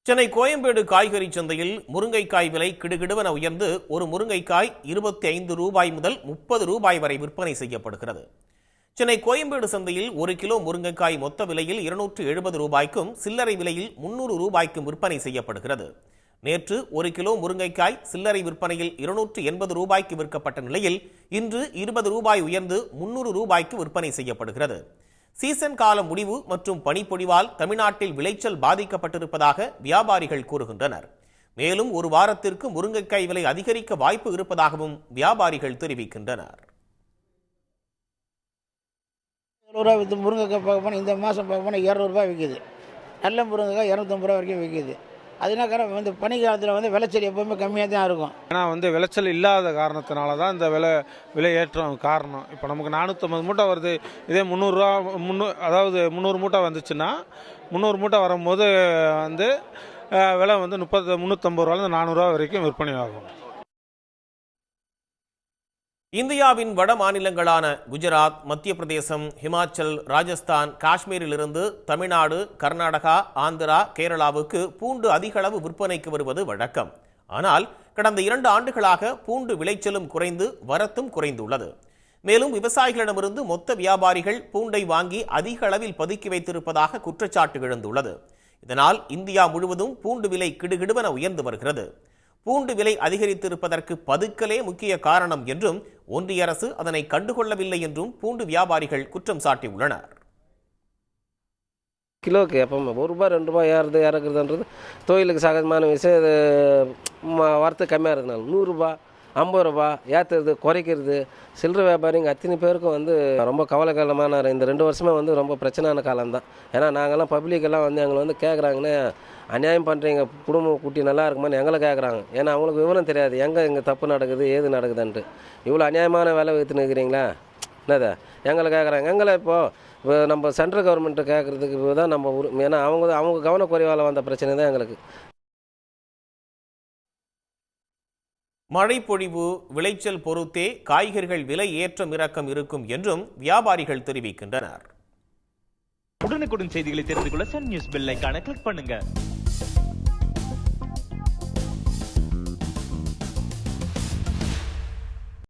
சென்னை கோயம்பேடு காய்கறி சந்தையில் முருங்கைக்காய் விலை கிடுகிடுவென உயர்ந்து ஒரு முருங்கைக்காய் 25 ரூபாய் முதல் 30 ரூபாய் வரை விற்பனை செய்யப்படுகிறது. சென்னை கோயம்பேடு சந்தையில் ஒரு கிலோ முருங்கைக்காய் மொத்த விலையில் 270 ரூபாய்க்கும் சில்லறை விலையில் 300 ரூபாய்க்கும் விற்பனை செய்யப்படுகிறது. நேற்று ஒரு கிலோ முருங்கைக்காய் சில்லறை விற்பனையில் 280 ரூபாய்க்கு விற்கப்பட்ட நிலையில் இன்று 20 ரூபாய் உயர்ந்து 300 ரூபாய்க்கு விற்பனை செய்யப்படுகிறது. சீசன் கால முடிவு மற்றும் பனிப்பொழிவால் தமிழ்நாட்டில் விளைச்சல் பாதிக்கப்பட்டிருப்பதாக வியாபாரிகள் கூறுகின்றனர். மேலும் ஒரு வாரத்திற்கு முருங்கைக்காய் விலை அதிகரிக்க வாய்ப்பு இருப்பதாகவும் வியாபாரிகள் தெரிவிக்கின்றனர். முருங்கைக்காய் பார்க்க போனால் இந்த மாதம் பார்க்க போனால் 200 ரூபாய் விற்கிது. நல்ல முருங்கைக்காய் 250 ரூபா வரைக்கும் விற்கிது. அதனால பனிக்காலத்தில் விளைச்சல் எப்பவுமே கம்மியாக தான் இருக்கும். ஏன்னா விளைச்சல் இல்லாத காரணத்தினால தான் இந்த விலை ஏற்றம் காரணம். இப்போ நமக்கு 450 மூட்டை வருது, இதே 300 ரூபா அதாவது 300 மூட்டை வந்துச்சுன்னா 300 மூட்டை வரும்போது விலை 350 ரூபாயிலிருந்து 400 ரூபா வரைக்கும் விற்பனை ஆகும். இந்தியாவின் வட மாநிலங்களான குஜராத், மத்திய பிரதேசம், ஹிமாச்சல், ராஜஸ்தான், காஷ்மீரிலிருந்து தமிழ்நாடு, கர்நாடகா, ஆந்திரா, கேரளாவுக்கு பூண்டு அதிக அளவு விற்பனைக்கு வருவது வழக்கம். ஆனால் கடந்த 2 ஆண்டுகளாக பூண்டு விளைச்சலும் குறைந்து வரத்தும் குறைந்துள்ளது. மேலும் விவசாயிகளிடமிருந்து மொத்த வியாபாரிகள் பூண்டை வாங்கி அதிக அளவில் பதுக்கி வைத்திருப்பதாக குற்றச்சாட்டு எழுந்துள்ளது. இதனால் இந்தியா முழுவதும் பூண்டு விலை கிடுகிடுவென உயர்ந்து வருகிறது. பூண்டு விலை அதிகரித்திருப்பதற்கு பதுக்கலே முக்கிய காரணம் என்றும் ஒன்றிய அரசு அதனை கண்டுகொள்ளவில்லை என்றும் பூண்டு வியாபாரிகள் குற்றம் சாட்டியுள்ளனர். கிலோக்கு எப்பவுமே 1 ரூபாய் 2 ரூபாய் இறக்குறதுன்றது தொழிலுக்கு சகஜமான விஷயம். இது வரத்து கம்மியாக இருக்கிறதுனால 100 ரூபாய் 50 ரூபா ஏற்றுறது குறைக்கிறது சில்லறை வியாபாரிங்க அத்தனை பேருக்கும் ரொம்ப கவலைக்கிடமான இந்த 2 வருஷமே ரொம்ப பிரச்சனையான காலம்தான். ஏன்னா நாங்கள்லாம் பப்ளிக்கெல்லாம் எங்களை கேட்குறாங்கன்னு அநியாயம் பண்ணுறீங்க, குடும்பம் குட்டி நல்லா இருக்குமான்னு எங்களை கேட்குறாங்க. ஏன்னா அவங்களுக்கு விவரம் தெரியாது எங்கே இங்கே தப்பு நடக்குது ஏது நடக்குதுன்ட்டு. இவ்வளோ அநியாயமான வேலை வைத்துன்னு இருக்கிறீங்களா என்னதை எங்களை கேட்குறாங்க. எங்களை இப்போது நம்ம சென்ட்ரல் கவர்மெண்ட்டை கேட்குறதுக்கு தான் நம்ம ஏன்னா அவங்க கவனக்குறைவால் வந்த பிரச்சனை தான் எங்களுக்கு. மழை பொழிவு, விளைச்சல் பொறுத்தே காய்கறிகள் விலை ஏற்றம் இறக்கம் இருக்கும் என்றும் வியாபாரிகள் தெரிவிக்கின்றனர். உடனுக்குடன் செய்திகளை தெரிந்து கொள்ள சன் நியூஸ் பெல் ஐகானை கிளிக் பண்ணுங்க.